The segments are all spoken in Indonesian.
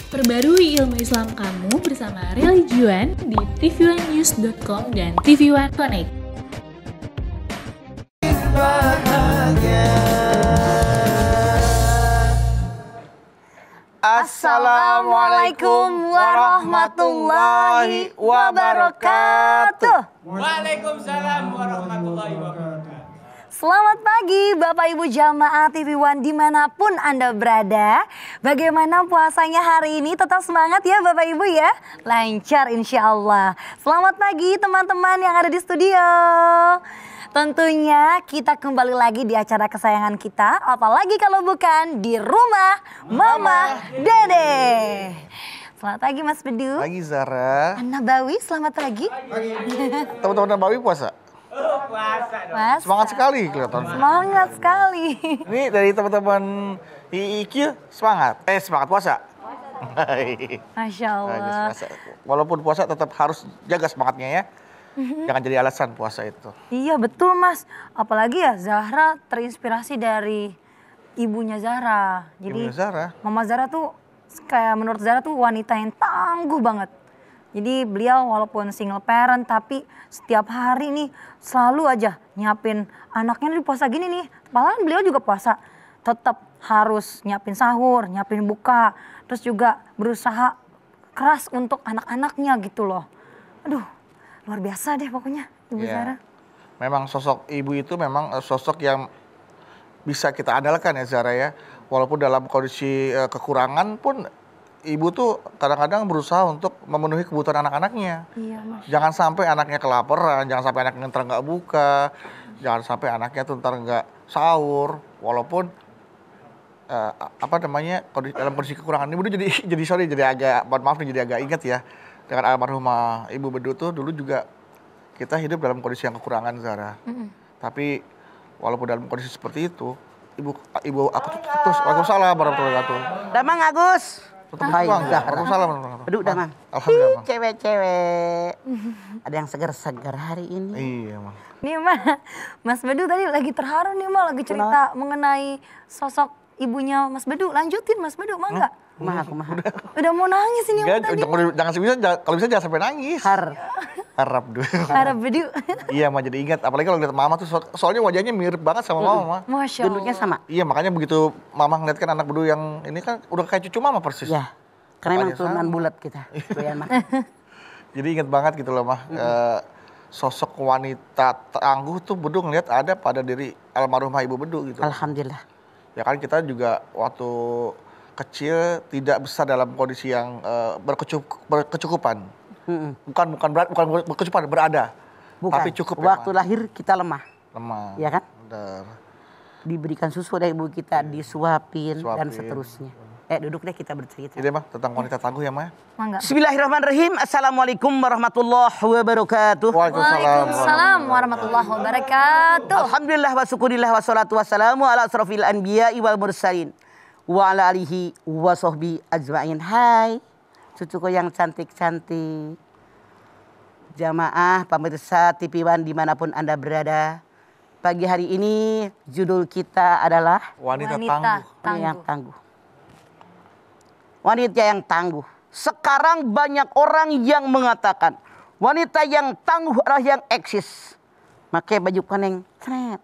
Perbarui ilmu Islam kamu bersama Religion di tv1news.com dan TV1 Connect. Assalamualaikum warahmatullahi wabarakatuh. Waalaikumsalam warahmatullahi wabarakatuh. Selamat pagi Bapak Ibu Jamaah TV1 dimanapun Anda berada. Bagaimana puasanya hari ini? Tetap semangat ya Bapak Ibu ya. Lancar insya Allah. Selamat pagi teman-teman yang ada di studio. Tentunya kita kembali lagi di acara kesayangan kita. Apalagi kalau bukan di rumah Mama Dede. Selamat pagi Mas Bedu. Pagi Zara. Nabawi selamat pagi. Teman-teman Nabawi puasa? Puasa. Semangat sekali kelihatan. Semangat sekali. Ini dari teman-teman IIQ semangat. Semangat puasa. Masya Allah. Walaupun puasa tetap harus jaga semangatnya ya. Jangan jadi alasan puasa itu. Iya betul Mas. Apalagi ya Zahra terinspirasi dari ibunya Zahra. Jadi Ibunya Zahra? Mama Zahra tuh kayak menurut Zahra tuh wanita yang tangguh banget. Jadi beliau walaupun single parent tapi setiap hari nih selalu aja nyiapin anaknya nih puasa gini nih. Malahan beliau juga puasa. Tetap harus nyiapin sahur, nyiapin buka. Terus juga berusaha keras untuk anak-anaknya gitu loh. Aduh luar biasa deh pokoknya Ibu Zahra. Memang sosok ibu itu memang sosok yang bisa kita andalkan ya Zahra ya. Walaupun dalam kondisi kekurangan pun ibu tuh kadang-kadang berusaha untuk memenuhi kebutuhan anak-anaknya. Iya, Mas. Jangan sampai anaknya kelaparan, jangan sampai anaknya ntar nggak buka, jangan sampai anaknya tuh ntar nggak sahur. Walaupun dalam kondisi kekurangan ibu tuh jadi agak maaf nih jadi agak ingat ya dengan almarhumah Ibu Bedu tuh dulu juga kita hidup dalam kondisi yang kekurangan Zara. Tapi walaupun dalam kondisi seperti itu ibu aku tuh terus Waalaikumsalam warahmatullahi wabarakatuh. Damang Agus. Hai, Waalaikumsalam. Beduk Damang. Alhamdulillah. Cewek-cewek. Ada yang segar-segar hari ini. Iya, Mang. Nih Mas Bedu tadi lagi terharu nih lagi cerita mengenai sosok ibunya Mas Bedu. Lanjutin Mas Bedu, mangga. Kumaha. Udah mau nangis ini tadi. Kalau bisa jangan sampai nangis. Harap dulu. Harap Bedu. Iya, mah jadi ingat. Apalagi kalau lihat mama tuh soalnya wajahnya mirip banget sama mama. Masya Allah. Gendutnya sama. Iya, makanya begitu mama ngeliat kan anak Bedu yang ini kan udah kayak cucu mama persis. Ya. Karena emang Wajah turunan sama. bulat kita. Jadi ingat banget gitu loh mah. Sosok wanita tangguh tuh Bedu ngeliat ada pada diri almarhumah Ibu Bedu gitu. Alhamdulillah. Ya kan kita juga waktu kecil tidak besar dalam kondisi yang berkecukupan. Bukan berkecukupan, berada. Bukan. Tapi cukup Waktu ya, lahir kita lemah. lemah. Ya kan? Benar. Diberikan susu dari ibu kita, disuapin dan Suapin. seterusnya. Duduk deh kita bercerita. Ini mah tentang wanita tangguh ya mah. Mangga. Bismillahirrahmanirrahim. Assalamualaikum warahmatullahi wabarakatuh. Waalaikumsalam warahmatullahi wabarakatuh. Alhamdulillah wa syukurillah wa salatu wassalamu ala asrafil anbiya'i wal mursalin. Wa ala alihi wa sahbihi ajma'in. Hai, cucuku yang cantik-cantik. Jamaah pemirsa TV1 dimanapun Anda berada. Pagi hari ini judul kita adalah Wanita yang tangguh. Wanita yang tangguh. Sekarang banyak orang yang mengatakan wanita yang tangguh adalah yang eksis. Pakai baju koneng, keren.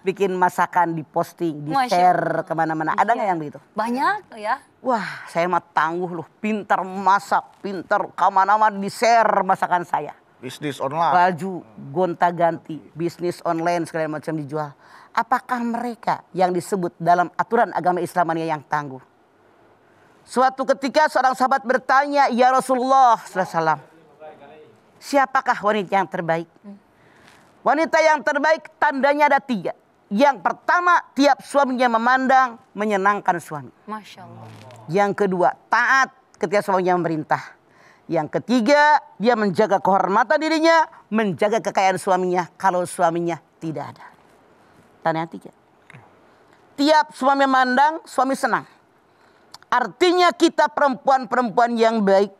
Bikin masakan diposting, di share kemana-mana. Ada nggak yang begitu? Banyak ya. Wah, saya mah tangguh loh, pintar masak, pintar kemana-mana di share masakan saya. Bisnis online. Baju gonta-ganti, bisnis online segala macam dijual. Apakah mereka yang disebut dalam aturan agama Islam yang tangguh? Suatu ketika seorang sahabat bertanya, ya Rasulullah SAW, siapakah wanita yang terbaik? Wanita yang terbaik tandanya ada 3. Yang pertama, tiap suaminya memandang, menyenangkan suami. Masya Allah. Yang kedua, taat ketika suaminya memerintah. Yang ketiga, dia menjaga kehormatan dirinya, menjaga kekayaan suaminya kalau suaminya tidak ada. Tanda yang 3. Tiap suami memandang, suami senang. Artinya kita perempuan-perempuan yang baik.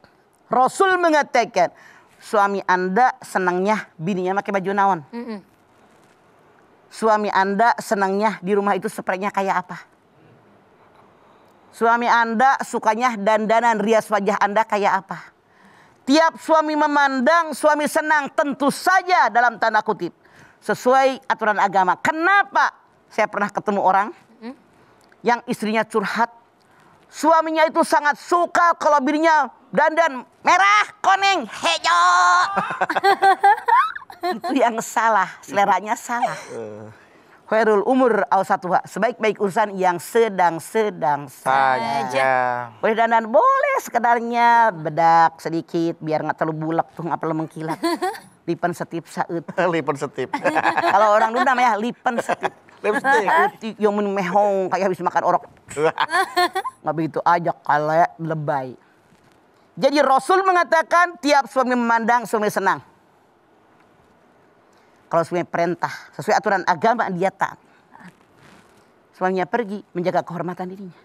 Rasul mengatakan, suami Anda senangnya bininya pakai baju naon. Suami Anda senangnya di rumah itu spraynya kayak apa? Suami Anda sukanya dandanan, rias wajah Anda kayak apa? Tiap suami memandang, suami senang, tentu saja dalam tanda kutip. Sesuai aturan agama. Kenapa? Saya pernah ketemu orang yang istrinya curhat. Suaminya itu sangat suka kalau bininya dandan merah, kuning, hijau. Itu yang salah, seleranya salah. Khairul umur awsatuha, sebaik-baik urusan yang sedang-sedang saja. Boleh dandan, boleh sekedarnya bedak sedikit biar nggak terlalu bulak tuh, nggak perlu mengkilat. Lipan setip saut. Lipan setip. Kalau orang dulu namanya lipan setip. Lipstick. Yang mehong kayak habis makan orok. Nggak begitu aja kayak lebay. Jadi Rasul mengatakan tiap suami memandang suami senang. Kalau suami perintah sesuai aturan agama dia taat. Suaminya pergi menjaga kehormatan dirinya.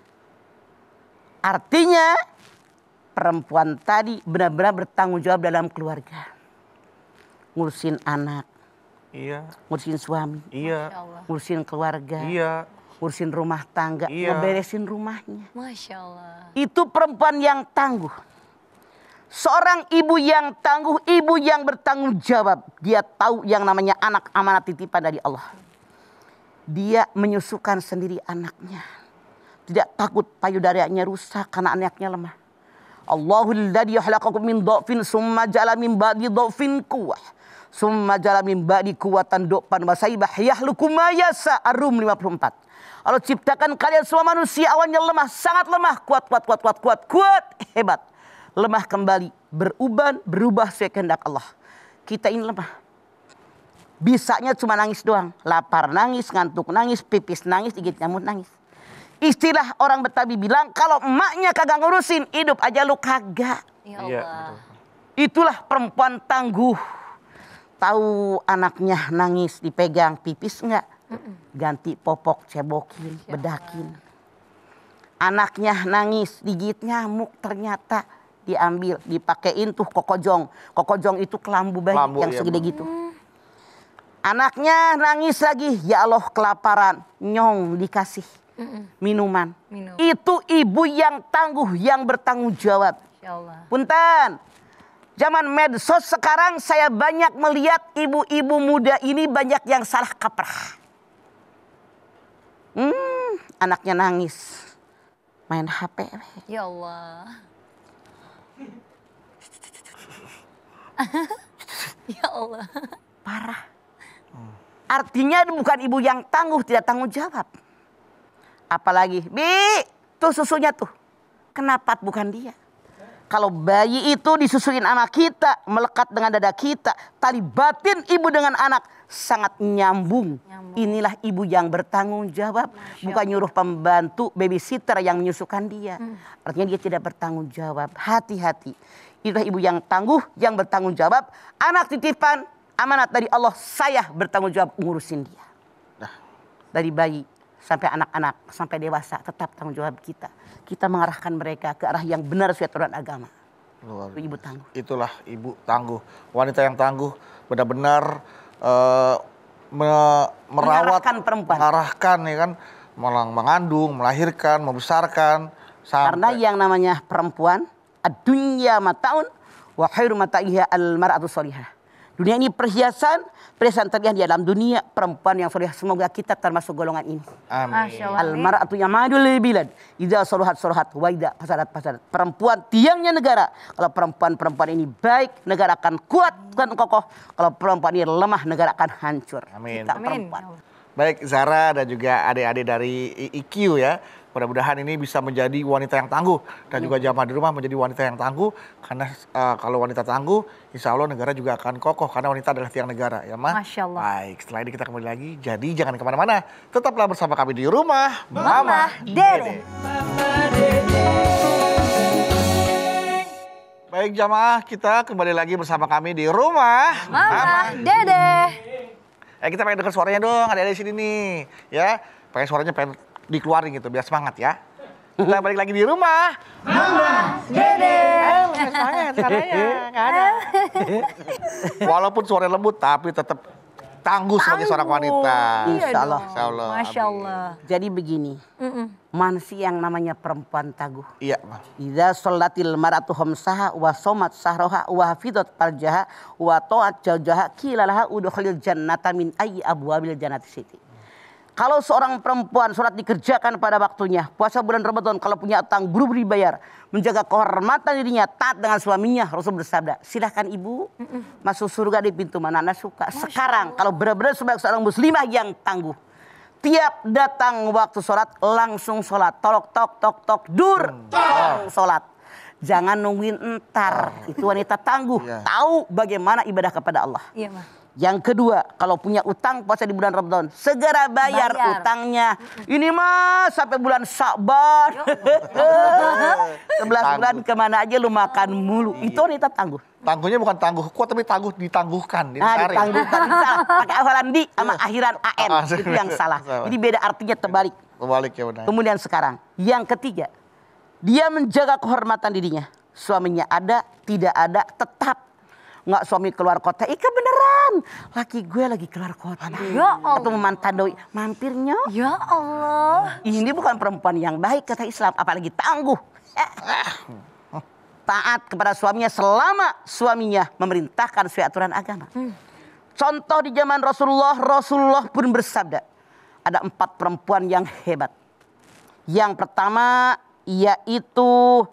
Artinya perempuan tadi benar-benar bertanggung jawab dalam keluarga. Ngurusin anak. Iya. Ngurusin suami. Iya. Ngurusin keluarga. Iya. Ngurusin rumah tangga. Iya. Ngeberesin rumahnya. Masya Allah. Itu perempuan yang tangguh. Seorang ibu yang tangguh, ibu yang bertanggung jawab. Dia tahu yang namanya anak amanat titipan dari Allah. Dia menyusukan sendiri anaknya. Tidak takut payudaranya rusak karena anaknya lemah. Allahul ladzi khalaqakum min dha'fin summa ja'ala min ba'di dha'fin quwwah. Summa ja'ala min ba'di quwwatan dha'fan wa saybah yahluku ma yasha. Ar-Rum 54. Allah ciptakan kalian semua manusia awalnya lemah, sangat lemah, kuat, hebat. Lemah kembali, berubah sesuai kehendak Allah. Kita ini lemah. Bisanya cuma nangis doang. Lapar nangis, ngantuk nangis, pipis nangis, gigit nyamuk nangis. Istilah orang Betawi bilang, kalau emaknya kagak ngurusin, hidup aja lu kagak. Ya Allah. Itulah perempuan tangguh. Tahu anaknya nangis, dipegang, pipis enggak? Ganti popok, cebokin, bedakin. Anaknya nangis, digigit nyamuk, ternyata diambil, dipakein tuh kokojong. Kokojong itu kelambu bayi yang segede gitu. Anaknya nangis lagi, ya Allah kelaparan, nyong dikasih minuman. Itu ibu yang tangguh, yang bertanggung jawab. Ya Allah. Punten, zaman medsos sekarang saya banyak melihat ibu-ibu muda ini banyak yang salah kaprah. Anaknya nangis, main HP. Ya Allah. Ya Allah. Parah. Artinya bukan ibu yang tangguh, tidak tanggung jawab. Apalagi, Bi, tuh susunya tuh. Kenapa bukan dia? Kalau bayi itu disusuin anak kita, melekat dengan dada kita, tali batin ibu dengan anak sangat nyambung. Inilah ibu yang bertanggung jawab, bukan nyuruh pembantu babysitter yang menyusukan dia. Artinya dia tidak bertanggung jawab. Hati-hati. Itulah ibu yang tangguh, yang bertanggung jawab. Anak titipan, amanat dari Allah, saya bertanggung jawab ngurusin dia. Dari bayi sampai anak-anak, sampai dewasa, tetap tanggung jawab kita. Kita mengarahkan mereka ke arah yang benar sesuai aturan agama. Itu ibu tangguh. Itulah ibu tangguh. Wanita yang tangguh benar-benar merawat, perempuan. mengarahkan, ya kan, mengandung, melahirkan, membesarkan. Karena yang namanya perempuan, ad-dunya mataun wa khairu mata'iha al-mar'atu sholihah. Dunia ini perhiasan terindah di dalam dunia, perempuan yang soleh. Semoga kita termasuk golongan ini. Amin. Al-mar'atu yamadul bilad idza soluhat wa idza fasadat. Perempuan tiangnya negara. Kalau perempuan ini baik, negara akan kuat dan kokoh. Kalau perempuan ini lemah, negara akan hancur. Amin. Kita perempuan. Baik Zara dan juga adik-adik dari IQ ya. Mudah-mudahan ini bisa menjadi wanita yang tangguh. Dan juga jamaah di rumah menjadi wanita yang tangguh. Karena kalau wanita tangguh, insya Allah negara juga akan kokoh. Karena wanita adalah tiang negara ya Ma. Masya Allah. Baik, setelah ini kita kembali lagi. Jadi jangan kemana-mana. Tetaplah bersama kami di rumah Mama Dede. Baik jamaah, kita kembali lagi bersama kami di rumah Mama Dede. Kita pengen dengar suaranya dong, ada di sini nih, ya. Pengen suaranya pengen dikeluarin gitu, biar semangat ya. Kita balik lagi di rumah Mama Dede. Semangat suaranya, nggak ada. Walaupun suaranya lembut, tapi tetap tangguh sebagai seorang wanita. Insya Allah. dong. Insya Allah. Masya Allah. Jadi begini, manusia yang namanya perempuan tangguh. Iya, Ma. Idza sholatil mar'atu khamsaha wa somat sahroha wa hafidat farjaha wa ta'at jaujaha qilalaha udkhulil jannata min ayyi abwabil jannati siti. Kalau seorang perempuan sholat dikerjakan pada waktunya, puasa bulan Ramadan kalau punya utang buru-buru dibayar, menjaga kehormatan dirinya, taat dengan suaminya, Rasul bersabda, silahkan ibu masuk surga di pintu mana anda suka. Sekarang kalau benar-benar sebagai seorang muslimah yang tangguh, tiap datang waktu sholat langsung sholat, tok dur, sholat. Jangan nungguin entar. Itu wanita tangguh, tahu bagaimana ibadah kepada Allah. Iya, mah. Yang kedua, kalau punya utang puasa di bulan Ramadan, segera bayar utangnya. Ini mah sampai bulan Sya'ban. 11 bulan kemana aja lu makan mulu. Itu wanita tangguh. Tangguhnya bukan tangguh kuat tapi tangguh ditangguhkan. Nah, ditangguhkan. Salah. Pakai hafalan di sama akhiran an. Itu yang salah. Jadi beda artinya terbalik. Terbalik ya benar. Kemudian sekarang, yang ketiga, dia menjaga kehormatan dirinya. Suaminya ada, tidak ada, tetap. Nggak suami keluar kota, Ika beneran. Laki gue lagi keluar kota. Ya Allah. Atau memantan doi, mampirnya. Ya Allah. Ini bukan perempuan yang baik kata Islam, apalagi tangguh. Taat kepada suaminya selama suaminya memerintahkan sesuai aturan agama. Contoh di zaman Rasulullah pun bersabda, ada 4 perempuan yang hebat. Yang pertama yaitu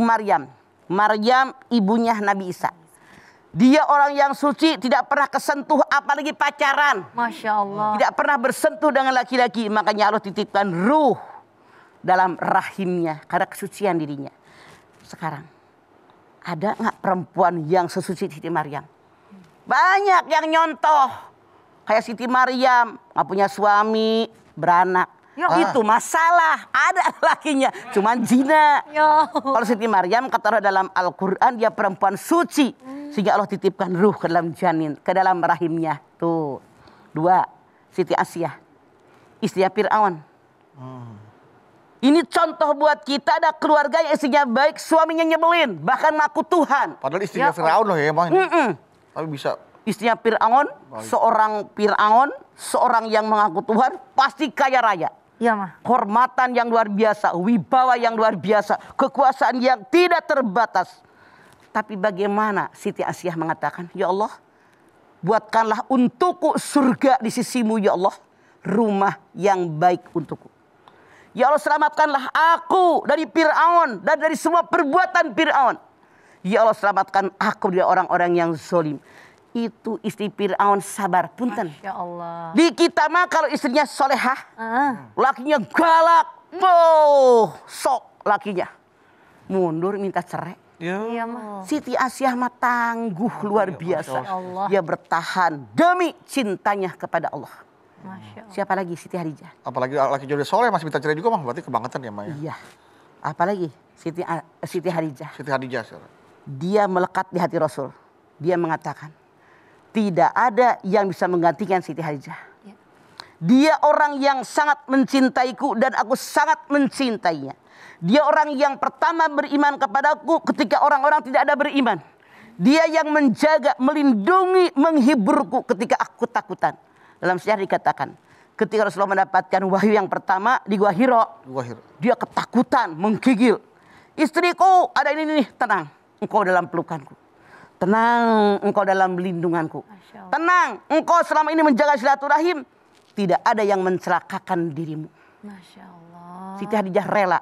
Maryam. Maryam ibunya Nabi Isa. Dia orang yang suci, tidak pernah kesentuh apalagi pacaran. Masya Allah. Tidak pernah bersentuh dengan laki-laki. Makanya Allah titipkan ruh dalam rahimnya karena kesucian dirinya. Sekarang ada nggak perempuan yang sesuci Siti Maryam? Banyak yang nyontoh. Kayak Siti Maryam, nggak punya suami, beranak. Itu masalah. Ada lakinya, cuman zina. Kalau Siti Maryam kata Allah dalam Al-Quran dia perempuan suci, sehingga Allah titipkan ruh ke dalam janin, ke dalam rahimnya. Tuh. 2, Siti Asyah, istri Fir'aun. Ini contoh buat kita, ada keluarga yang istrinya baik, suaminya nyebelin, bahkan ngaku Tuhan. Padahal istrinya Firaun loh ya, Bang. Tapi bisa. Istrinya Fir'aun, seorang yang mengaku Tuhan, pasti kaya raya. Iya, mah. Kehormatan yang luar biasa, wibawa yang luar biasa, kekuasaan yang tidak terbatas. Tapi bagaimana Siti Asyah mengatakan, ya Allah, buatkanlah untukku surga di sisimu ya Allah, rumah yang baik untukku. Ya Allah, selamatkanlah aku dari Fir'aun dan dari semua perbuatan Fir'aun. Ya Allah, selamatkan aku dari orang-orang yang zalim. Itu istri Fir'aun sabar, punten. Ya Allah. Di kita mah kalau istrinya solehah, lakinya galak, sok lakinya mundur minta cerai. Iya, mah. Siti Asyah mah tangguh luar biasa. Allah. Dia bertahan demi cintanya kepada Allah. Masya Allah. Siapa lagi? Siti Hadijah. Apalagi laki jodoh soleh masih minta cerai juga, Bang. Berarti kebangetan ya, Maya. Iya. Apalagi Siti Hadijah. Siti Hadijah. Dia melekat di hati Rasul. Dia mengatakan, tidak ada yang bisa menggantikan Siti Hadijah. Dia orang yang sangat mencintaiku dan aku sangat mencintainya. Dia orang yang pertama beriman kepadaku ketika orang-orang tidak ada beriman. Dia yang menjaga, melindungi, menghiburku ketika aku takutan. Dalam sejarah dikatakan, ketika Rasulullah mendapatkan wahyu yang pertama di Gua Hiro, dia ketakutan, menggigil. Istriku ada ini nih, tenang, engkau dalam pelukanku. Tenang, engkau dalam lindunganku. Tenang, engkau selama ini menjaga silaturahim. Tidak ada yang mencelakakan dirimu. Masya Allah. Siti Hadijah rela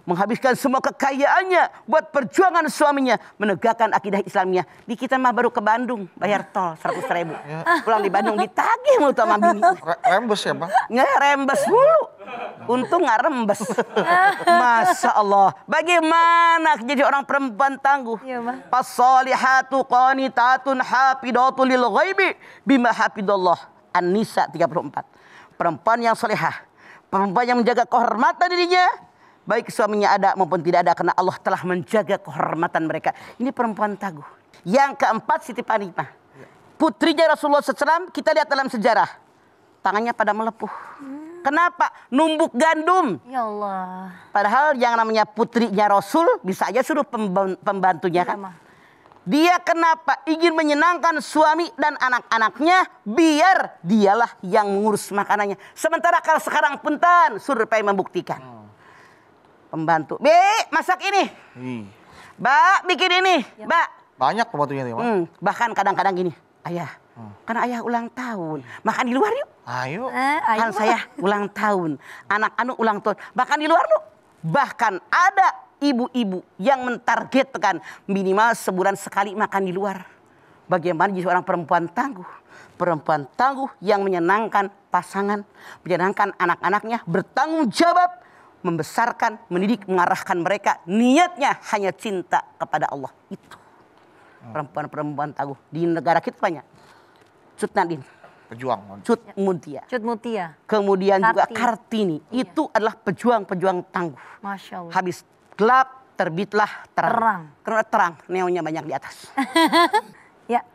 menghabiskan semua kekayaannya buat perjuangan suaminya menegakkan akidah Islamnya. Di kita mah baru ke Bandung bayar tol 100.000. Pulang di Bandung ditagih mulu sama bini. Rembes ya, Bang? Nggak rembes mulu. Untung nggak rembes. Masya Allah. Bagaimana jadi orang perempuan tangguh? Iya, Bang. Fasolihatu qanitatun hafidatu lil ghaibi bima hafidallah. An-Nisa 34. Perempuan yang solehah, perempuan yang menjaga kehormatan dirinya, baik suaminya ada maupun tidak ada, karena Allah telah menjaga kehormatan mereka. Ini perempuan tangguh. Yang keempat, Siti Fatimah, putrinya Rasulullah SAW. Kita lihat dalam sejarah, tangannya pada melepuh. Kenapa? Numbuk gandum. Ya Allah. Padahal yang namanya putrinya Rasul bisa aja suruh pembantunya kan. Dia kenapa ingin menyenangkan suami dan anak-anaknya biar dialah yang mengurus makanannya. Sementara kalau sekarang punten survei membuktikan. Pembantu, masak ini. Mbak, bikin ini. Mbak. Banyak pembantunya nih, Mak. Bahkan kadang-kadang gini, ayah, kan ayah ulang tahun. Makan di luar yuk. Ayo. Kan saya ulang tahun. Anak anu ulang tahun. Makan di luar yuk. Bahkan ada ibu-ibu yang mentargetkan minimal sebulan sekali makan di luar. Bagaimana jadi seorang perempuan tangguh? Perempuan tangguh yang menyenangkan pasangan, menyenangkan anak-anaknya, bertanggung jawab, membesarkan, mendidik, mengarahkan mereka. Niatnya hanya cinta kepada Allah. Itu perempuan-perempuan tangguh. Di negara kita banyak. Cut Nadine. Pejuang. Cut Mutia. Cut Mutia. Kemudian juga Kartini. Kartini. Itu adalah pejuang-pejuang tangguh. Masya Allah. Habis gelap, terbitlah terang. Terang. Karena terang, neonnya banyak di atas. Ya,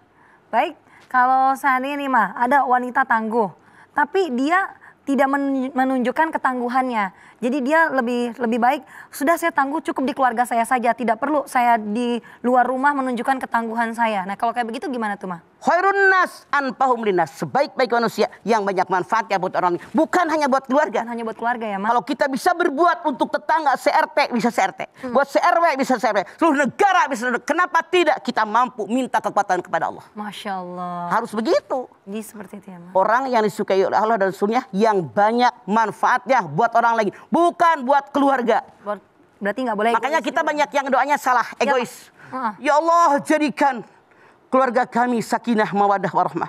baik. Kalau saat ini mah ada wanita tangguh, tapi dia tidak menunjukkan ketangguhannya. Jadi dia lebih baik, sudah saya tangguh cukup di keluarga saya saja, tidak perlu saya di luar rumah menunjukkan ketangguhan saya. Nah kalau kayak begitu gimana tuh mah? Khairun nas anfahum linnas, sebaik-baik manusia yang banyak manfaatnya buat orang, bukan hanya buat keluarga. Kan hanya buat keluarga ya, Mak? Kalau kita bisa berbuat untuk tetangga CRT bisa CRT, buat CRW bisa CRW, seluruh negara bisa. Kenapa tidak kita mampu minta kekuatan kepada Allah? Masya Allah. Harus begitu. Jadi seperti itu ya, Mak? Orang yang disukai oleh Allah dan Rasulnya yang banyak manfaatnya buat orang lain, bukan buat keluarga. Berarti nggak boleh. Makanya egois kita juga. banyak yang doanya salah, egois. Ya Allah, jadikan keluarga kami sakinah, mawadah, warahmah.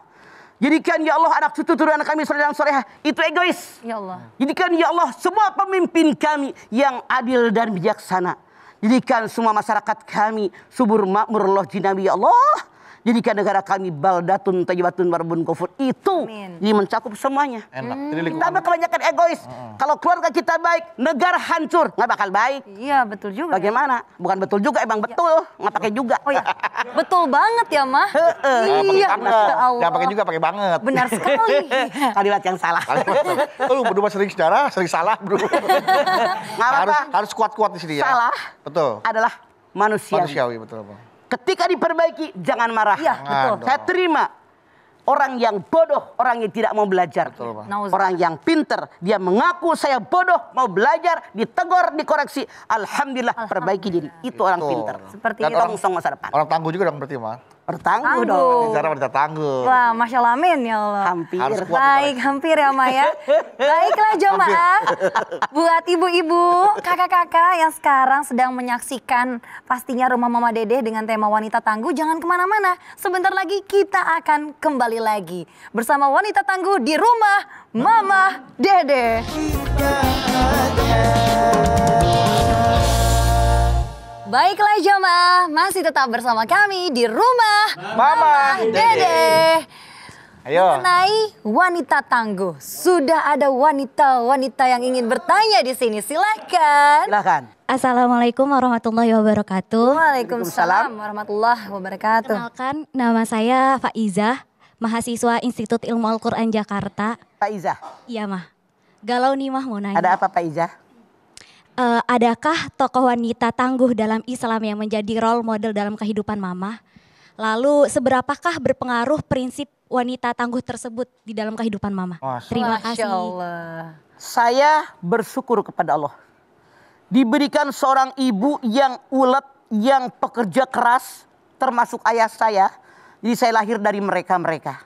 Jadikan ya Allah anak cucu turunan kami soleh dan solehah. Itu egois. Ya Allah. Jadikan ya Allah semua pemimpin kami yang adil dan bijaksana. Jadikan semua masyarakat kami subur makmur Allah jinawi ya Allah. Jadikan negara kami baldatun tayyibatun warbun kufur. Itu ini mencakup semuanya. Enak. Jadi Kita lingkungan. kebanyakan egois. Kalau keluarga kita baik, negara hancur, nggak bakal baik. Iya betul juga. Bagaimana? Bukan betul juga, emang betul. Nggak pakai juga. Oh ya, betul banget ya, Mah. Iya, Masya Allah. Jangan pakai juga, pakai banget. Benar sekali. Kalimat yang salah. Lu berdua sering sejarah, sering salah, bro. Nggak apa-apa. Harus kuat-kuat di sini ya. Salah Betul. adalah manusia. Manusiawi, betul, Bang. Ketika diperbaiki, jangan marah. Iya, betul. Saya terima orang yang bodoh, orang yang tidak mau belajar. Betul, Bang. Orang yang pinter, dia mengaku saya bodoh, mau belajar, ditegur, dikoreksi. Alhamdulillah, perbaiki diri. Itu orang Betul. pinter. Seperti Dan itu. orang song masa depan. Orang tangguh juga dong berarti, Bang. Bertangguh Tangguh. dong. Bicara wanita tangguh. Wah, Masya Allah, amin ya Allah. Hampir. Harus kuat. Baik, hampir ya Maya. Baiklah jemaah, buat ibu-ibu, kakak-kakak yang sekarang sedang menyaksikan pastinya Rumah Mama Dedeh dengan tema wanita tangguh, jangan kemana-mana. Sebentar lagi kita akan kembali lagi bersama wanita tangguh di Rumah Mama Dedeh. Baiklah jemaah, masih tetap bersama kami di Rumah Mama Dedeh. Ayo. Mengenai wanita tangguh, sudah ada wanita-wanita yang ingin bertanya di sini. Silakan. Silakan. Assalamualaikum warahmatullahi wabarakatuh. Waalaikumsalam warahmatullahi wabarakatuh. Kenalkan, nama saya Faizah, mahasiswa Institut Ilmu Al-Quran Jakarta. Pak Iza, Iya mah, galau nih mah mau nanya. ada apa Pak Iza? Adakah tokoh wanita tangguh dalam Islam yang menjadi role model dalam kehidupan mama? Lalu seberapakah berpengaruh prinsip wanita tangguh tersebut di dalam kehidupan mama? Terima Masya kasih. Allah. Saya bersyukur kepada Allah. Diberikan seorang ibu yang ulet, yang pekerja keras, termasuk ayah saya. Jadi saya lahir dari mereka-mereka.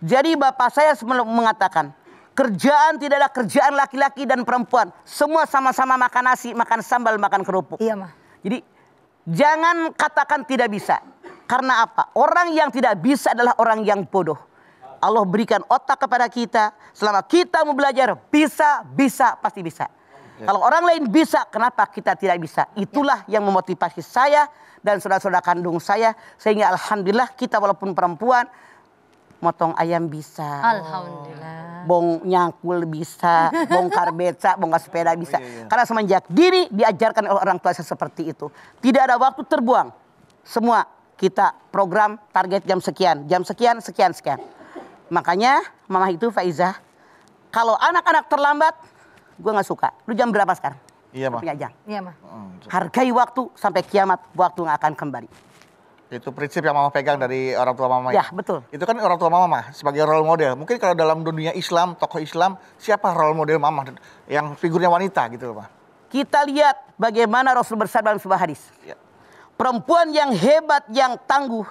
Jadi bapak saya mengatakan, kerjaan tidak ada kerjaan laki-laki dan perempuan. Semua sama-sama makan nasi, makan sambal, makan kerupuk. Iya mah. Jadi jangan katakan tidak bisa. Karena apa? Orang yang tidak bisa adalah orang yang bodoh. Allah berikan otak kepada kita. Selama kita mau belajar, bisa, pasti bisa. Kalau orang lain bisa, kenapa kita tidak bisa? Itulah yang memotivasi saya dan saudara-saudara kandung saya. Sehingga alhamdulillah kita walaupun perempuan, motong ayam bisa. Alhamdulillah. Bong nyangkul bisa, bongkar beca, bongkar sepeda bisa. Karena semenjak dini diajarkan oleh orang tua saya seperti itu. Tidak ada waktu terbuang. Semua kita program target jam sekian, sekian. Makanya mama itu Faizah, kalau anak-anak terlambat, gue nggak suka. Lu jam berapa sekarang? Iya, Mah. Punya jam. Iya mah. Hargai waktu sampai kiamat, waktu nggak akan kembali. Itu prinsip yang mama pegang dari orang tua mama Ya, betul. Itu kan orang tua mama sebagai role model. Mungkin kalau dalam dunia Islam, tokoh Islam, siapa role model mama yang figurnya wanita gitu loh, Ma? Kita lihat bagaimana Rasul bersabda dalam sebuah hadis. Ya. Perempuan yang hebat, yang tangguh,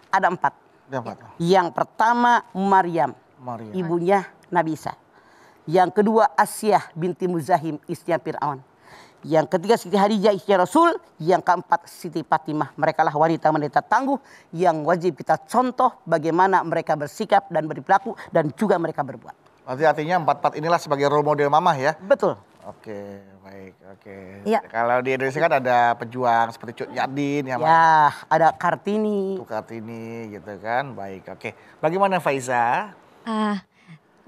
ada 4. Yang pertama Maryam, ibunya Nabi Isa. Yang kedua Asyah binti Muzahim, istrinya Fir'aun. Yang ketiga Siti Hadijah, istri Rasul. Yang keempat Siti Fatimah. Mereka lah wanita-wanita tangguh yang wajib kita contoh bagaimana mereka bersikap dan berperilaku dan juga mereka berbuat. Artinya 4 inilah sebagai role model mama ya? Betul. Oke, baik, oke. Ya. Kalau di Indonesia kan ada pejuang seperti Cut Yadin ya, Ya, ada Kartini. Kartini gitu kan, baik, oke. Bagaimana Faiza?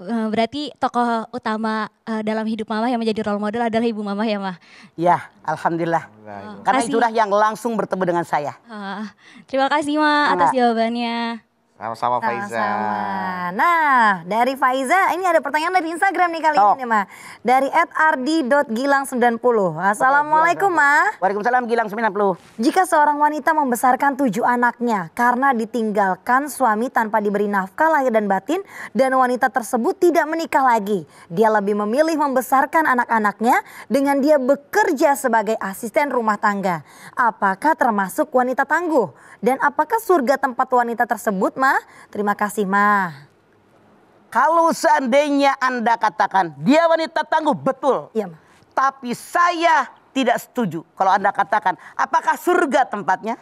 Berarti tokoh utama dalam hidup mama yang menjadi role model adalah ibu mama ya, Ma? Ya, alhamdulillah. Karena Kasih. itulah yang langsung bertemu dengan saya. Terima kasih, Ma, atas jawabannya. Sama-sama Faiza. Sama-sama. Nah, dari Faiza ini ada pertanyaan dari Instagram nih kali ini, Ma. Dari @ardi.gilang90. Assalamualaikum, Ma. Waalaikumsalam, Gilang 90. Jika seorang wanita membesarkan 7 anaknya karena ditinggalkan suami tanpa diberi nafkah lahir dan batin dan wanita tersebut tidak menikah lagi, dia lebih memilih membesarkan anak-anaknya dengan dia bekerja sebagai asisten rumah tangga. Apakah termasuk wanita tangguh? Dan apakah surga tempat wanita tersebut, Ma? Terima kasih, Ma. Kalau seandainya Anda katakan dia wanita tangguh, betul. Iya, Ma. Tapi saya tidak setuju kalau Anda katakan apakah surga tempatnya.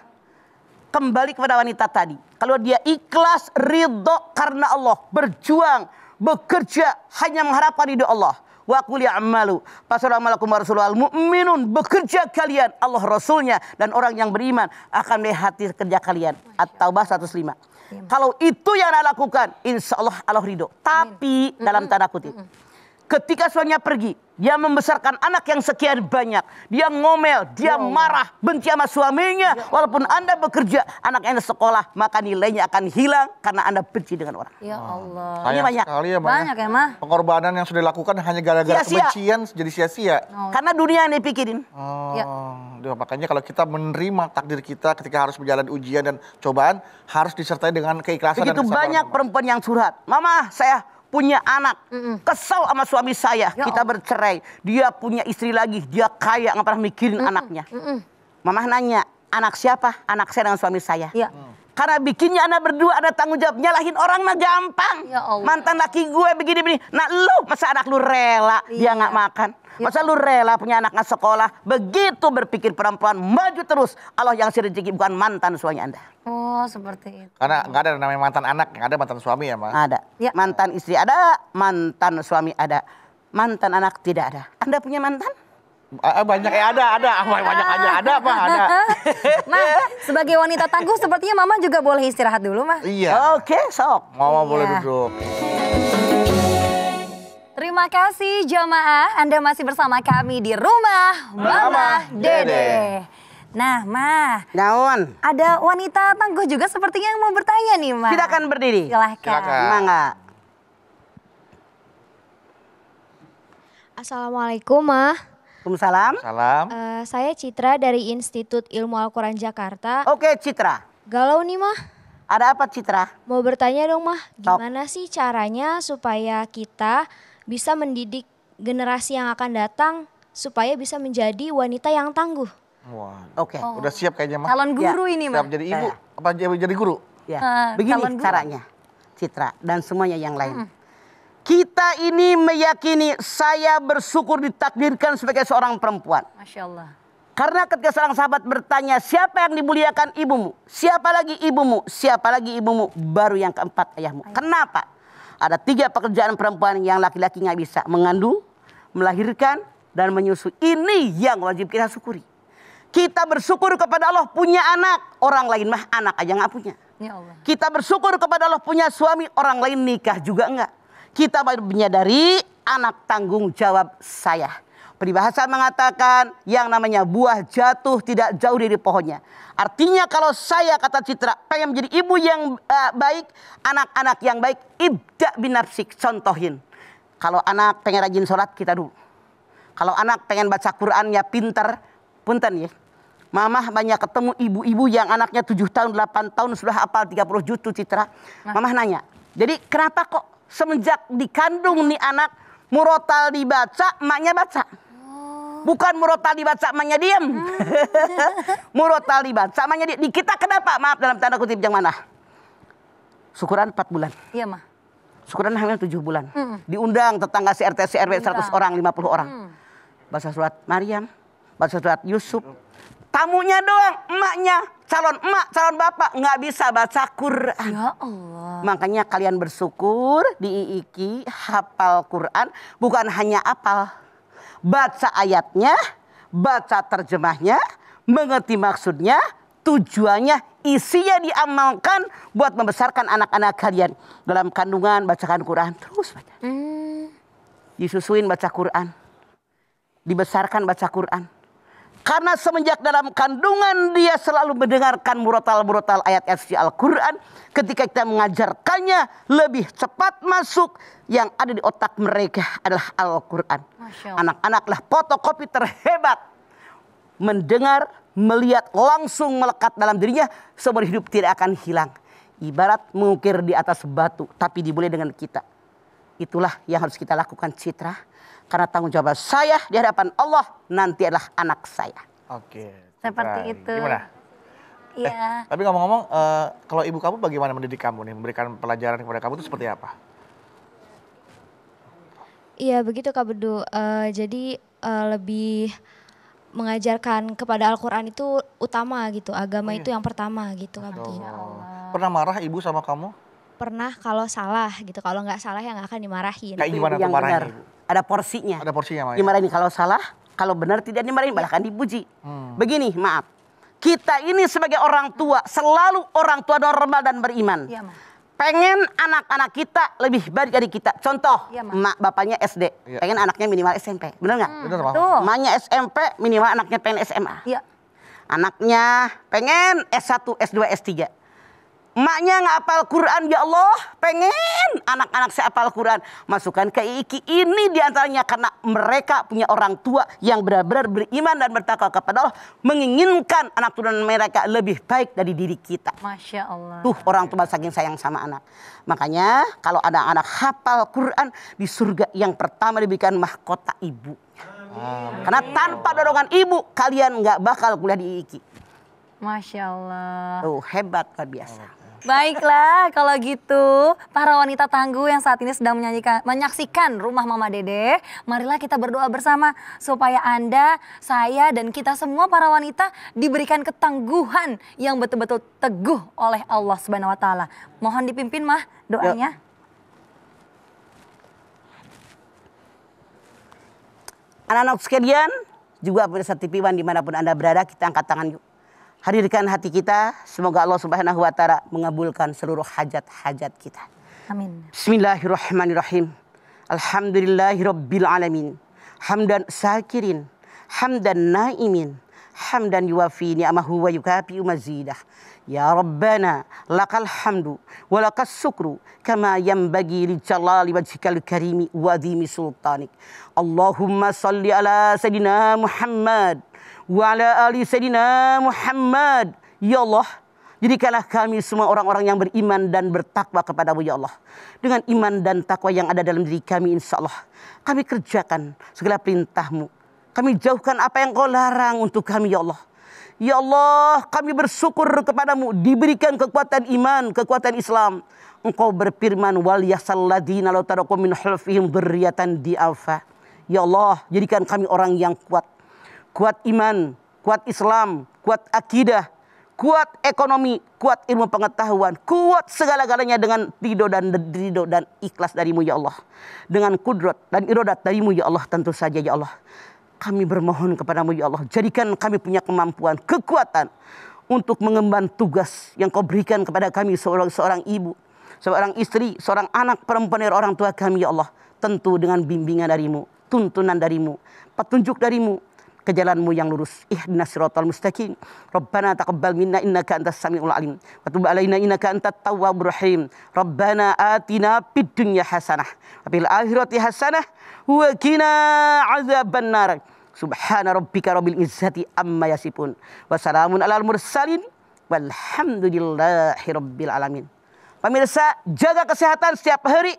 Kembali kepada wanita tadi. Kalau dia ikhlas, ridho karena Allah, berjuang, bekerja hanya mengharapkan ridho Allah. Wa qul ya'malu fasalamualaikum warahmatullahi mu'minun, bekerja kalian, Allah Rasulnya dan orang yang beriman akan melihat kerja kalian. At-Taubah 105. Kalau itu yang Anda lakukan, insya Allah Allah ridho. Tapi dalam tanda kutip, ketika suaminya pergi, dia membesarkan anak yang sekian banyak, dia ngomel, dia marah, benci sama suaminya. Walaupun Anda bekerja, anak Anda sekolah, maka nilainya akan hilang karena Anda benci dengan orang. Ya Allah. Ini banyak. Sekali ya, Ma. Banyak ya, Ma. Pengorbanan yang sudah dilakukan hanya gara-gara Sia-sia. kebencian jadi sia-sia. Karena dunia yang dipikirin. Ya. Makanya kalau kita menerima takdir kita ketika harus berjalan ujian dan cobaan, harus disertai dengan keikhlasan Begitu dan kesabaran. banyak perempuan yang curhat. Mama, saya punya anak, kesal sama suami saya, kita bercerai. Dia punya istri lagi, dia kaya, nggak pernah mikirin anaknya. Mama nanya, anak siapa? Anak saya dengan suami saya. Ya. Karena bikinnya anak berdua ada tanggung jawab. Nyalahin orang mah gampang. Ya Allah. Mantan laki gue begini-begini. Nah lu, masa anak lu rela dia nggak makan? Masa lu rela punya anak nggak sekolah? Begitu berpikir perempuan, maju terus. Allah yang kasih rezeki, bukan mantan suami Anda. Oh, seperti itu. Karena nggak ada namanya mantan anak, nggak ada mantan suami ya, Ma. Ada. Ya. Mantan istri ada, mantan suami ada. Mantan anak tidak ada. Anda punya mantan? Banyak ada. Banyak aja ada, Ma, ada. Ma, sebagai wanita tangguh sepertinya Mama juga boleh istirahat dulu, Ma. Iya. Oke, sok. Mama Iya. boleh duduk. Terima kasih jamaah, Anda masih bersama kami di Rumah Mama Dede. Nah, Ma, Naon. ada wanita tangguh juga sepertinya yang mau bertanya nih, Ma. Silakan berdiri. Silahkan. Mangga. Assalamualaikum, Ma. Waalaikumsalam. Salam. Saya Citra dari Institut Ilmu Al-Quran Jakarta. Oke, Citra. Galau nih, Ma. Ada apa, Citra? Mau bertanya dong, Ma. Sok. Gimana sih caranya supaya kita bisa mendidik generasi yang akan datang supaya bisa menjadi wanita yang tangguh? Wah, Oke. udah siap kayaknya, Ma. Calon guru ini, Ma. Siap jadi ibu, apa jadi guru? Ya. calon Begini guru. caranya, Citra dan semuanya yang lain. Kita ini meyakini saya bersyukur ditakdirkan sebagai seorang perempuan. Masya Allah. Karena ketika seorang sahabat bertanya, siapa yang dimuliakan ibumu? Siapa lagi ibumu? Siapa lagi ibumu? Baru yang keempat ayahmu. Kenapa? Ada 3 pekerjaan perempuan yang laki-laki nggak bisa. Mengandung, melahirkan, dan menyusui. Ini yang wajib kita syukuri. Kita bersyukur kepada Allah punya anak. Orang lain mah anak aja nggak punya. Ya Allah. Kita bersyukur kepada Allah punya suami. Orang lain nikah juga enggak. Kita baru menyadari anak tanggung jawab saya. Peribahasa mengatakan yang namanya buah jatuh tidak jauh dari pohonnya. Artinya kalau saya, kata Citra, pengen menjadi ibu yang baik, anak-anak yang baik, ibda binafsik, contohin. Kalau anak pengen rajin sholat, kita dulu. Kalau anak pengen baca Qurannya pinter, punten ya. Mamah banyak ketemu ibu-ibu yang anaknya 7 tahun, 8 tahun sudah hafal 30 juz Citra. Mamah nanya, jadi kenapa kok semenjak dikandung nih anak murotal dibaca, emaknya baca? Bukan murotal dibaca, emaknya diam. Murotal dibaca, emaknya diam. Di kita kenapa? Maaf dalam tanda kutip yang mana? Syukuran 4 bulan. Iya, Mah. Syukuran hamil 7 bulan. Diundang tetangga CRT, CRW 100 orang, 50 orang. Baca surat Maryam, baca surat Yusuf. Tamunya doang, emaknya, calon emak, calon bapak nggak bisa baca Quran. Ya Allah. Makanya kalian bersyukur di IIKI hafal Quran, bukan hanya hafal. Baca ayatnya, baca terjemahnya, mengerti maksudnya, tujuannya, isinya diamalkan buat membesarkan anak-anak kalian. Dalam kandungan bacakan Quran, terus baca. Disusuin baca Quran, dibesarkan baca Quran. Karena semenjak dalam kandungan dia selalu mendengarkan murotal-murotal ayat-ayat suci Al-Quran. Ketika kita mengajarkannya lebih cepat masuk. Yang ada di otak mereka adalah Al-Quran. Anak-anaklah fotokopi terhebat. Mendengar, melihat, langsung melekat dalam dirinya. Seumur hidup tidak akan hilang. Ibarat mengukir di atas batu. Tapi dimulai dengan kita. Itulah yang harus kita lakukan Citra. Karena tanggung jawab saya di hadapan Allah nanti adalah anak saya. Oke. Seperti Citra, itu. Gimana? Iya. Tapi ngomong-ngomong, kalau ibu kamu bagaimana mendidik kamu nih? Memberikan pelajaran kepada kamu itu seperti apa? Iya begitu Kak Bedu. Jadi lebih mengajarkan kepada Al-Quran itu utama gitu. Agama itu yang pertama gitu Kak Bedu. Pernah marah ibu sama kamu? Pernah kalau salah gitu. Kalau nggak salah yang akan dimarahin. Kayak gimana tuh yang marahnya benar. ibu? Ada porsinya. Ada porsinya, Maya? Dimarahin kalau salah, kalau benar tidak dimarahin, bahkan dipuji. Begini, maaf. Kita ini sebagai orang tua, selalu orang tua normal dan beriman. Iya, Ma. Pengen anak-anak kita lebih baik dari kita. Contoh, Iya, Ma. mak bapaknya SD. Iya. Pengen anaknya minimal SMP. Benar nggak? Bener, Mama. Tuh. Emaknya SMP, minimal anaknya pengen SMA. Iya. Anaknya pengen S1, S2, S3. Emaknya nggak hafal Quran, ya Allah, pengen anak-anak saya hafal Quran. Masukkan ke IIKI ini diantaranya karena mereka punya orang tua yang benar-benar beriman dan bertakwa kepada Allah. Menginginkan anak turunan mereka lebih baik dari diri kita. Masya Allah. Tuh orang tua saking sayang sama anak. Makanya kalau ada anak hafal Quran di surga yang pertama diberikan mahkota ibu. Karena tanpa dorongan ibu kalian nggak bakal kuliah di IIKI. Masya Allah. Tuh hebat luar biasa. Baiklah, kalau gitu para wanita tangguh yang saat ini sedang menyaksikan Rumah Mama Dede, marilah kita berdoa bersama supaya Anda, saya, dan kita semua para wanita diberikan ketangguhan yang betul-betul teguh oleh Allah Subhanahu wa Ta'ala. Mohon dipimpin, Mah, doanya. Anak-anak sekalian, juga pemirsa TV One dimanapun Anda berada, kita angkat tangan yuk. Hadirkan hati kita, semoga Allah Subhanahu wa Ta'ala mengabulkan seluruh hajat-hajat kita. Amin. Bismillahirrahmanirrahim. Alhamdulillahirabbil alamin. Hamdan syakirin, hamdan naimin, hamdan yuwafi ni'amahu wa yukafi mazidah. Ya Rabbana lakal hamdu wa lakas syukru kama yanbaghi li jalali wajhikal karimi wa adhimi sultanik. Allahumma salli ala sayidina Muhammad wa ala ali Sayyidina Muhammad. Ya Allah, jadikanlah kami semua orang-orang yang beriman dan bertakwa kepadamu ya Allah. Dengan iman dan takwa yang ada dalam diri kami insya Allah, kami kerjakan segala perintahmu. Kami jauhkan apa yang kau larang untuk kami ya Allah. Ya Allah, kami bersyukur kepadamu diberikan kekuatan iman, kekuatan Islam. Engkau berfirman wal yasalladina law taraku min hulfihim dzurriatan di'afa. Ya Allah, jadikan kami orang yang kuat. Kuat iman, kuat Islam, kuat akidah, kuat ekonomi, kuat ilmu pengetahuan, kuat segala-galanya dengan ridho dan ikhlas darimu ya Allah. Dengan kudrat dan iradat darimu ya Allah tentu saja ya Allah. Kami bermohon kepadamu ya Allah, jadikan kami punya kemampuan, kekuatan untuk mengemban tugas yang kau berikan kepada kami seorang ibu, seorang istri, seorang anak perempuan dari orang tua kami ya Allah. Tentu dengan bimbingan darimu, tuntunan darimu, petunjuk darimu, ke jalanmu yang lurus. Ihdinas siratal mustaqim. Rabbana taqabbal minna innaka antas samiul alim. Wa tub alaina innaka antat tawwabur rahim. Rabbana atina fid dunya hasanah wa fil akhirati hasanah wa qina azabannar. Subhana rabbika rabbil izzati amma yasifun. Wassalamun alal mursalin. Walhamdulillahi rabbil alamin. Pemirsa, jaga kesehatan setiap hari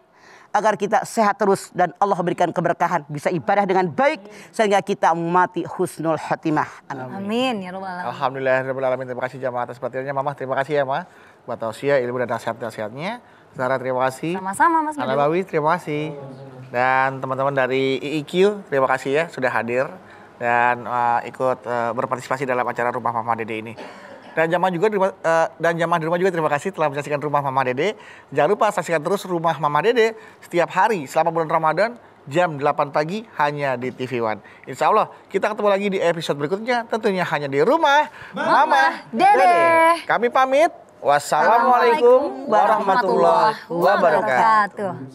agar kita sehat terus dan Allah berikan keberkahan, bisa ibadah dengan baik sehingga kita mati husnul khatimah. Amin ya rabbal alamin. Alhamdulillahirabbil alamin. Terima kasih jamaah atas perhatiannya. Mama, terima kasih ya, Ma. Buat tausiah, ilmu dan nasihat-nasihatnya. Zara, terima kasih. Sama-sama Mas Madu. Bawi, terima kasih. Dan teman-teman dari IIQ, terima kasih ya sudah hadir dan ikut berpartisipasi dalam acara Rumah Mama Dede ini. Dan jamaah di rumah juga terima kasih telah menyaksikan Rumah Mama Dede. Jangan lupa saksikan terus Rumah Mama Dede setiap hari selama bulan Ramadan jam 8 pagi hanya di TV One. Insya Allah kita ketemu lagi di episode berikutnya, tentunya hanya di Rumah Mama Dede. Kami pamit. Wassalamualaikum warahmatullahi wabarakatuh.